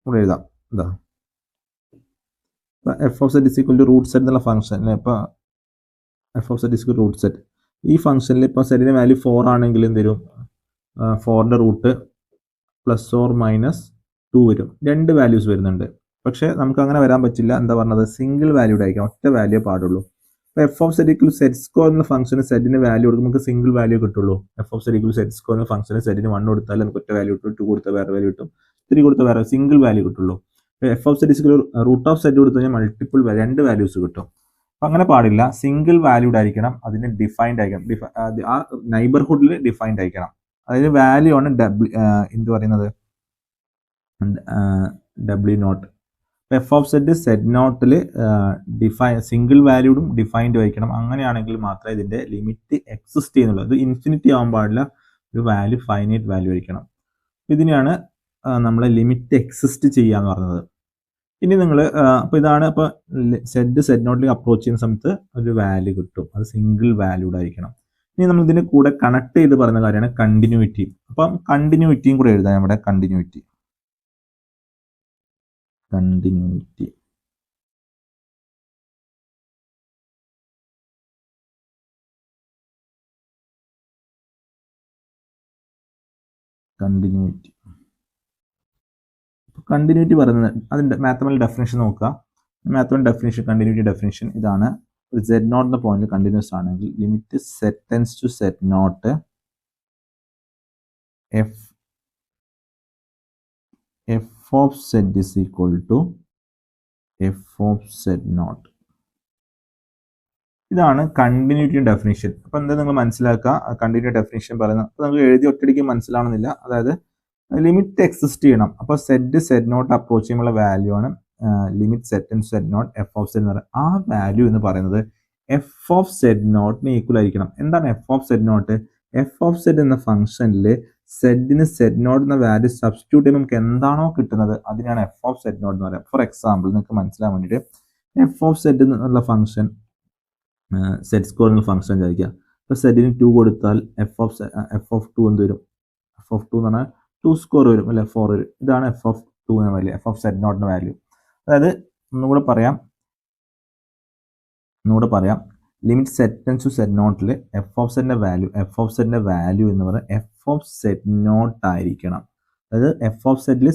ഇവിടെ എഴുതാം. എന്താ f of z is equal to root z എന്നുള്ള ഫംഗ്ഷൻ. ഇപ്പൊ f of z is equal root z. ഈ ഫംഗ്ഷനിൽ ഇപ്പോൾ സെഡിന്റെ വാല്യൂ 4 ആണെങ്കിൽ എന്ത് വരും, 4ന്റെ റൂട്ട് പ്ലസ് ഓർ മൈനസ് 2 വരും. 2 വാല്യൂസ് വരുന്നുണ്ട്. പക്ഷെ നമുക്ക് അങ്ങനെ വരാൻ പറ്റില്ല. എന്താ പറഞ്ഞത്, സിംഗിൾ വാല്യൂഡ് ആയിരിക്കും, ഒറ്റ വാല്യൂ പാടുള്ളൂ. അപ്പോൾ f of z equal z square എന്ന ഫംഗ്ഷന് സെഡിന് വാല്യൂ കൊടുക്കും, നമുക്ക് സിംഗിൾ വാല്യൂ കിട്ടുള്ളൂ. F of z equal z square എന്ന ഫംഗ്ഷന് സെഡിന് 1 കൊടുത്താൽ നമുക്ക് ഒറ്റ വാല്യൂ കിട്ടും, 2 കൊടുത്താൽ വേറെ വാല്യൂ കിട്ടും, 3 കൊടുത്താൽ വേറെ സിംഗിൾ വാല്യൂ കിട്ടുള്ളൂ. F of z equal root of z കൊടുത്തു കഴിഞ്ഞാൽ മൾട്ടിപ്പിൾ 2 വാല്യൂസ് കിട്ടും. അപ്പം അങ്ങനെ പാടില്ല, സിംഗിൾ വാല്യൂഡ് ആയിരിക്കണം, അതിന് ഡിഫൈൻഡ് ആയിരിക്കണം, ആ നൈബർഹുഡിൽ ഡിഫൈൻഡ് ആയിരിക്കണം. അതിന് വാല്യൂ ആണ് എന്ത് പറയുന്നത്, ഡബ്ല്യു നോട്ട്. എഫ് ഓഫ് സെഡ് നോട്ടിൽ സിംഗിൾ വാല്യൂഡും ഡിഫൈൻഡ് ആയിരിക്കണം. അങ്ങനെയാണെങ്കിൽ മാത്രമേ ഇതിന്റെ ലിമിറ്റ് എക്സിസ്റ്റ് ചെയ്യുന്നുള്ളൂ. അത് ഇൻഫിനിറ്റി ആവാൻ പാടില്ല, ഒരു വാല്യൂ ഫൈനൈറ്റ് വാല്യൂ ആയിരിക്കണം. ഇതിനെയാണ് നമ്മളെ ലിമിറ്റ് എക്സിസ്റ്റ് ചെയ്യാന്ന് പറഞ്ഞത്. ഇനി നിങ്ങൾ അപ്പോൾ ഇതാണ്, ഇപ്പോൾ സെഡ് നോട്ടിലേക്ക് അപ്രോച്ച് ചെയ്യുന്ന സമയത്ത് ഒരു വാല്യൂ കിട്ടും, അത് സിംഗിൾ വാല്യൂഡ് ആയിരിക്കണം. ഇനി നമ്മൾ ഇതിന്റെ കൂടെ കണക്ട് ചെയ്ത് പറയുന്ന കാര്യമാണ് കണ്ടിന്യൂറ്റി. അപ്പം കണ്ടിന്യൂറ്റിയും കൂടെ എഴുതാം. നമ്മുടെ കണ്ടിന്യൂറ്റി കണ്ടിന്യൂറ്റി പറയുന്നത് അതിന്റെ മാത്തമാറ്റിക്കൽ ഡെഫിനേഷൻ നോക്കുക. മാത്തമാറ്റിക്കൽ ഡെഫിനേഷൻ, കണ്ടിന്യൂറ്റി ഡെഫിനേഷൻ ഇതാണ്. സെഡ് നോട്ട് എന്ന പോയിന്റ് കണ്ടിന്യൂസ് ആണെങ്കിൽ limit z tends to z naught f of z is equal to f of set naught. ഇതാണ് കണ്ടിന്യൂറ്റി ഡെഫിനേഷൻ. അപ്പൊ എന്താ നിങ്ങൾ മനസ്സിലാക്കുക, കണ്ടിന്യൂറ്റി ഡെഫിനേഷൻ പറയുന്നത്. അപ്പൊ നമുക്ക് എഴുതി ഒറ്റയടിക്ക് മനസ്സിലാവണമെന്നില്ല. അതായത് ലിമിറ്റ് എക്സിസ്റ്റ് ചെയ്യണം. അപ്പൊ സെറ്റ് നോട്ട് അപ്രോച്ച് ചെയ്യുമ്പോൾ വാല്യൂ ആണ് limit z naught f of z എന്ന് പറയുന്നത്. ആ വാല്യൂ എന്ന് പറയുന്നത് എഫ് ഓഫ് സെറ്റ് നോട്ടിന് ഈക്വൽ ആയിരിക്കണം. എന്താണ് f of set naught? F of z എന്ന ഫംഗ്ഷനിൽ സെറ്റിന് സെറ്റ് നോട്ട് എന്ന വാല്യൂ സബ്സ്റ്റിറ്റ്യൂട്ട് ചെയ്യുമ്പോൾ നമുക്ക് എന്താണോ കിട്ടുന്നത് അതിനാണ് എഫ് ഓഫ് സെറ്റ് നോട്ട് എന്ന് പറയുന്നത്. ഫോർ എക്സാമ്പിൾ നിങ്ങൾക്ക് മനസ്സിലാൻ വേണ്ടിയിട്ട് എഫ് ഓഫ് സെറ്റ് എന്നുള്ള ഫംഗ്ഷൻ സെറ്റ് സ്കോർ എന്ന ഫംഗ്ഷൻ വിചാരിക്കുക. അപ്പോൾ സെറ്റിന് 2 കൊടുത്താൽ എഫ് ഓഫ് 2 എന്ത് വരും? എഫ് ഓഫ് 2 എന്ന് പറഞ്ഞാൽ 2 സ്കോർ വരും അല്ലെ, 4 വരും. ഇതാണ് എഫ് ഓഫ് 2 എന്ന വാല്യൂ, എഫ് ഓഫ് സെറ്റ് നോട്ടിന്റെ വാല്യൂ. അതായത് ഒന്നുകൂടെ പറയാം limit z tends to z നോട്ടിൽ എഫ് ഓഫ് സെറ്റിന്റെ വാല്യൂ എന്ന് പറയുന്നത് എഫ് ഓഫ് സെറ്റ് നോട്ട് ആയിരിക്കണം. അതായത് എഫ് ഓഫ് സെറ്റിൽ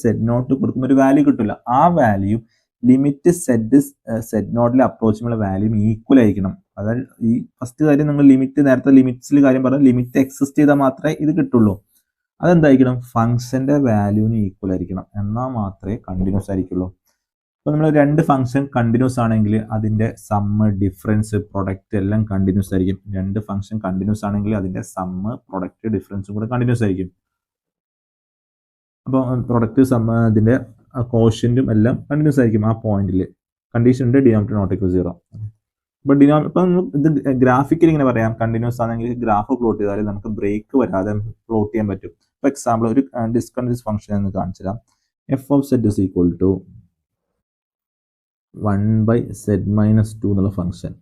സെറ്റ് നോട്ട് കൊടുക്കുമ്പോൾ ഒരു വാല്യൂ കിട്ടില്ല. ആ വാല്യൂ ലിമിറ്റ് സെറ്റ് നോട്ടിൽ അപ്രോച്ച് ചെയ്യുമ്പോൾ വാല്യൂ ഈക്വൽ ആയിരിക്കണം. അതായത് ഈ ഫസ്റ്റ് കാര്യം നിങ്ങൾ നേരത്തെ ലിമിറ്റ്സിൽ കാര്യം പറഞ്ഞാൽ ലിമിറ്റ് എക്സിസ്റ്റ് ചെയ്താൽ മാത്രമേ ഇത് കിട്ടുള്ളൂ. അതെന്തായിരിക്കണം? ഫംഗ്ഷന്റെ വാല്യൂവിന് ഈക്വൽ ആയിരിക്കണം. എന്നാൽ മാത്രമേ കണ്ടിന്യൂസ് ആയിരിക്കുള്ളൂ. അപ്പോൾ നമ്മൾ 2 ഫംഗ്ഷൻ കണ്ടിന്യൂസ് ആണെങ്കിൽ അതിന്റെ സമ്മ്, ഡിഫറൻസ്, പ്രൊഡക്റ്റ് എല്ലാം കണ്ടിന്യൂസ് ആയിരിക്കും. 2 ഫംഗ്ഷൻ കണ്ടിന്യൂസ് ആണെങ്കിൽ അതിന്റെ സമ്മ്, പ്രൊഡക്റ്റ്, ഡിഫറൻസും കൂടെ കണ്ടിന്യൂസ് ആയിരിക്കും. അപ്പോൾ പ്രൊഡക്റ്റ്, സമ്മ്, അതിന്റെ കോഷ്യന്റും എല്ലാം കണ്ടിന്യൂസ് ആയിരിക്കും. ആ പോയിന്റിൽ കണ്ടീഷൻ ഉണ്ട്, ഡിനോമിനേറ്റർ നോട്ട് ഈക്വൽ 0. അപ്പോൾ ഇത് ഗ്രാഫിക്കലി ഇങ്ങനെ പറയാം. കണ്ടിന്യൂസ് ആണെങ്കിൽ ഗ്രാഫ് പ്ലോട്ട് ചെയ്താൽ നമുക്ക് ബ്രേക്ക് വരാതെ പ്ലോട്ട് ചെയ്യാൻ പറ്റും. ഫോർ എക്സാമ്പിൾ ഒരു ഡിസ്കണ്ടിന്യൂസ് ഫംഗ്ഷൻ എന്ന് കാണിച്ചു തരാം. F of z is equal to 1/z-2 എന്നുള്ള ഫംഗ്ഷൻ.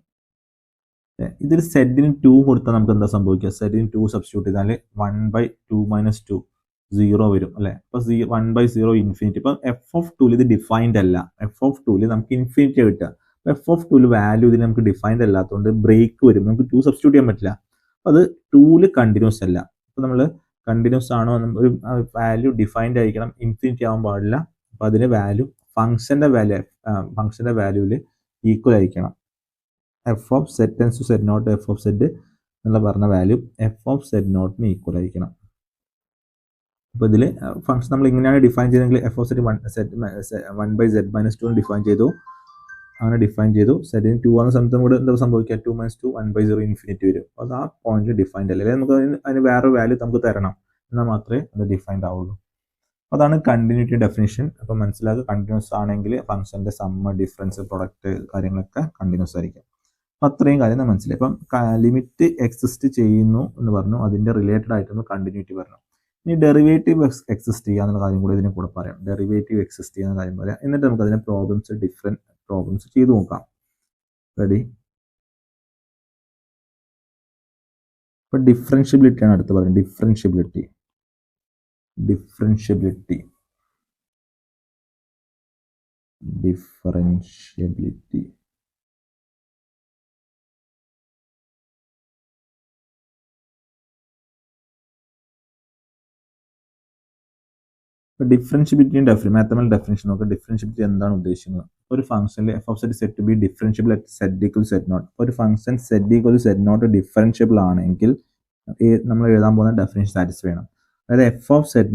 ഇതിൽ സെറ്റിന് 2 കൊടുത്താൽ നമുക്ക് എന്താ സംഭവിക്കുക? സെറ്റിന് 2 സബ്സ്റ്റിറ്റ്യൂട്ട് ചെയ്താൽ 1/2 - 2 0 വരും അല്ലെ. അപ്പൊ 1/0 ഇൻഫിനിറ്റി. ഇപ്പൊ എഫ് ഓഫ് 2 ഇത് ഡിഫൈൻഡ് അല്ല. എഫ് ഓഫ് 2 നമുക്ക് ഇൻഫിനിറ്റി കിട്ടുക. എഫ് ഓഫ് 2 വാല്യൂ ഇതിന് നമുക്ക് ഡിഫൈൻഡ് അല്ലാത്തതുകൊണ്ട് ബ്രേക്ക് വരും. നമുക്ക് 2 സബ്സ്റ്റിറ്റ്യൂട്ട് ചെയ്യാൻ പറ്റില്ല. അപ്പൊ അത് 2 കണ്ടിന്യൂസ് അല്ല. അപ്പൊ നമ്മൾ കണ്ടിന്യൂസ് ആണോ, ഒരു വാല്യൂ ഡിഫൈൻഡ് ആയിരിക്കണം, ഇൻഫിനിറ്റി ആവാൻ പാടില്ല. അപ്പൊ അതിന്റെ വാല്യൂ ഫംഗ്ഷന്റെ വാല്യൂവിൽ ഈക്വൽ ആയിരിക്കണം. F of z tends to z naught f of z എന്നുള്ള പറഞ്ഞ വാല്യൂ എഫ് ഓഫ് സെറ്റ് നോട്ടിന് ഈക്വൽ ആയിരിക്കണം. അപ്പോൾ ഇതിൽ ഫംഗ്ഷൻ നമ്മൾ ഇങ്ങനെയാണ് ഡിഫൈൻ ചെയ്തെങ്കിൽ F of set 1/z-2 define ചെയ്തു. അങ്ങനെ ഡിഫൈൻ ചെയ്തു. സെറ്റിന് 2 ആകുന്ന സമയത്ത് കൂടെ എന്താ സംഭവിക്കുക? 2 - 2 1/0 ഇൻഫിനിറ്റി വരും. അത് ആ പോയിന്റിൽ ഡിഫൈൻഡ് അല്ല. നമുക്ക് അതിന് വേറെ വാല്യൂ നമുക്ക് തരണം, എന്നാൽ മാത്രമേ അത് ഡിഫൈൻഡ് ആവുള്ളൂ. അതാണ് കണ്ടിന്യൂറ്റി ഡെഫിനിഷൻ. അപ്പോൾ മനസ്സിലാക്കുക, കണ്ടിന്യൂസ് ആണെങ്കിൽ ഫംഗ്ഷന്റെ സമ്മ്, ഡിഫറൻസ്, പ്രൊഡക്റ്റ് കാര്യങ്ങളൊക്കെ കണ്ടിന്യൂസ് ആയിരിക്കും. അപ്പം അത്രയും കാര്യം നമ്മൾ മനസ്സിലായി. അപ്പം ലിമിറ്റ് എക്സിസ്റ്റ് ചെയ്യുന്നു എന്ന് പറഞ്ഞു, അതിന്റെ റിലേറ്റഡ് ആയിട്ടൊന്ന് കണ്ടിന്യൂറ്റി പറഞ്ഞു. ഇനി ഡെറിവേറ്റീവ് എക്സിസ്റ്റ് ചെയ്യുക എന്നുള്ള കാര്യം കൂടി ഇതിനെ കൂടെ പറയാം. ഡെറിവേറ്റീവ് എക്സിസ്റ്റ് ചെയ്യുന്ന കാര്യം പറയാം. എന്നിട്ട് നമുക്ക് അതിനെ ഡിഫറെന്റ് പ്രോബ്ലംസ് ചെയ്ത് നോക്കാം. റെഡി? ഇപ്പൊ ഡിഫറൻഷ്യബിലിറ്റി ആണ് അടുത്ത് പറയുന്നത്. ഡിഫറൻഷ്യബിലിറ്റി മാത്തമാറ്റിക്കൽ ഡെഫിനിഷൻ നോക്കുക. ഡിഫറൻഷ്യബിലിറ്റി എന്താണ് ഉദ്ദേശിക്കുന്നത്? ഒരു ഫംഗ്ഷനിൽ F of set set to be differentiable at set equal set naught. ഒരു function set equal set naught differentiable ആണെങ്കിൽ നമ്മൾ എഴുതാൻ പോകുന്ന ഡെഫിനിഷൻ സാറ്റിസ്ഫൈ ചെയ്യണം. അതായത് എഫ് ഓഫ് സെറ്റ്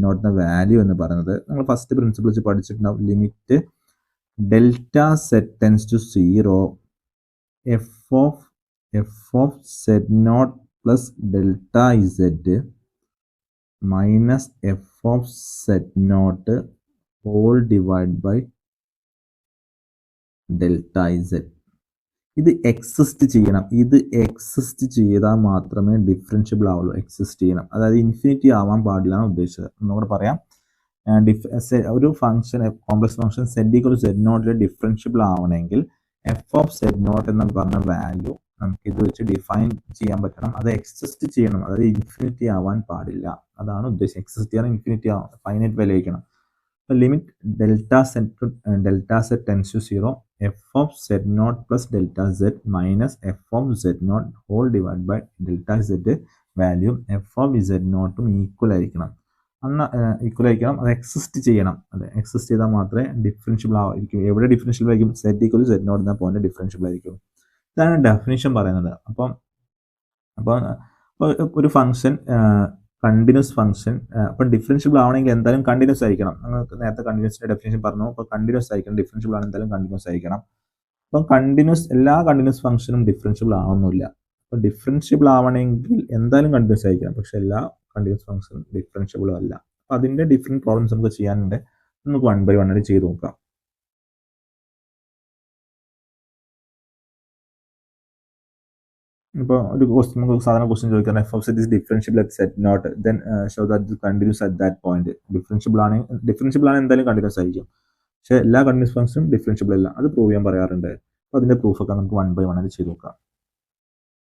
നോട്ടിന്റെ വാല്യൂ എന്ന് പറയുന്നത് നമ്മൾ ഫസ്റ്റ് പ്രിൻസിപ്പിൾ വെച്ച് പഠിച്ചിട്ടുണ്ടാവും. Limit delta set tends to 0 F of set naught plus delta Z minus F of set not whole divide by delta z. ഇത് എക്സിസ്റ്റ് ചെയ്യണം. ഇത് എക്സിസ്റ്റ് ചെയ്താൽ മാത്രമേ ഡിഫറൻഷ്യബിൾ ആവുള്ളൂ. എക്സിസ്റ്റ് ചെയ്യണം, അതായത് ഇൻഫിനിറ്റി ആവാൻ പാടില്ല എന്ന് ഉദ്ദേശിച്ചത്. ഒന്നുകൂടെ പറയാം. ഒരു function, complex function set equal set നോട്ടിൽ ഡിഫറൻഷ്യബിൾ ആവണമെങ്കിൽ എഫ് ഓഫ് സെറ്റ് നോട്ട് എന്ന് പറഞ്ഞ വാല്യൂ നമുക്ക് ഇത് വെച്ച് ഡിഫൈൻ ചെയ്യാൻ പറ്റണം. അത് എക്സിസ്റ്റ് ചെയ്യണം, അതായത് ഇൻഫിനിറ്റി ആവാൻ പാടില്ല. അതാണ് ഉദ്ദേശം. എക്സിസ്റ്റ് ചെയ്യാൻ ഇൻഫിനിറ്റി ആവാം, ഫൈനൈറ്റ് വാല്യൂ ആയിരിക്കണം. Limit delta set tends to 0 F of Z naught plus delta Z minus F of Z naught whole divide by delta Z value F of Z നോട്ടും equal ആയിരിക്കണം. Equal ആയിരിക്കണം, അത് exist ചെയ്യണം. അത് exist ചെയ്താൽ മാത്രമേ differentiable ആയിരിക്കും. എവിടെ ഡിഫറൻഷ്യബിൾ ആയിരിക്കും? സെഡ് ഈക്വൽ സെഡ് നോട്ട് എന്ന പോയിന്റ് ഡിഫറൻഷ്യബിൾ ആയിരിക്കും. ഇതാണ് ഡെഫിനിഷൻ പറയുന്നത്. അപ്പോൾ ഒരു ഫംഗ്ഷൻ കണ്ടിന്യൂസ് ഫംഗ്ഷൻ അപ്പോൾ ഡിഫറൻഷ്യബിൾ ആവണമെങ്കിൽ എന്തായാലും കണ്ടിന്യൂസ് ആയിരിക്കണം. നിങ്ങൾക്ക് നേരത്തെ കണ്ടിന്യൂസിന്റെ ഡെഫിനേഷൻ പറഞ്ഞു. അപ്പോൾ കണ്ടിന്യൂസ് ആയിരിക്കണം, ഡിഫറൻഷ്യബിൾ ആണ് എന്തായാലും കണ്ടിന്യൂസ് ആയിരിക്കണം. അപ്പം എല്ലാ കണ്ടിന്യൂസ് ഫംഗ്ഷനും ഡിഫറൻഷ്യബിൾ ആവുന്നില്ല. അപ്പോൾ ഡിഫറൻഷ്യബിൾ ആവണമെങ്കിൽ എന്തായാലും കണ്ടിന്യൂസ് ആയിരിക്കണം, പക്ഷെ എല്ലാ കണ്ടിന്യൂസ് ഫംഗ്ഷനും ഡിഫറൻഷ്യബിളും അല്ല. അപ്പോൾ അതിൻ്റെ ഡിഫറെൻറ്റ് പ്രോബ്ലംസ് നമുക്ക് ചെയ്യാനുണ്ട്. നമുക്ക് 1 by 1 ആയിട്ട് ചെയ്ത് നോക്കാം. ഇപ്പോൾ ഒരു ക്വസ്റ്റ്യൻ, നമുക്ക് സാധാരണ ക്വസ്റ്റ്യൻ ചോദിക്കാൻ f of z is differentiable at z naught then show that continuous at that point. Differentiable ആണ് എന്തായാലും കണ്ടിന്യൂസ് ആയിരിക്കും, പക്ഷേ എല്ലാ കണ്ടിന്യൂസ് ഫംഗ്ഷനും ഡിഫറൻഷ്യബിൾ അല്ല. അത് പ്രൂവ് ചെയ്യാൻ പറയാറുണ്ട്. അപ്പോൾ അതിൻ്റെ പ്രൂഫൊക്കെ നമുക്ക് 1 by 1 ആയിട്ട് ചെയ്ത് നോക്കാം.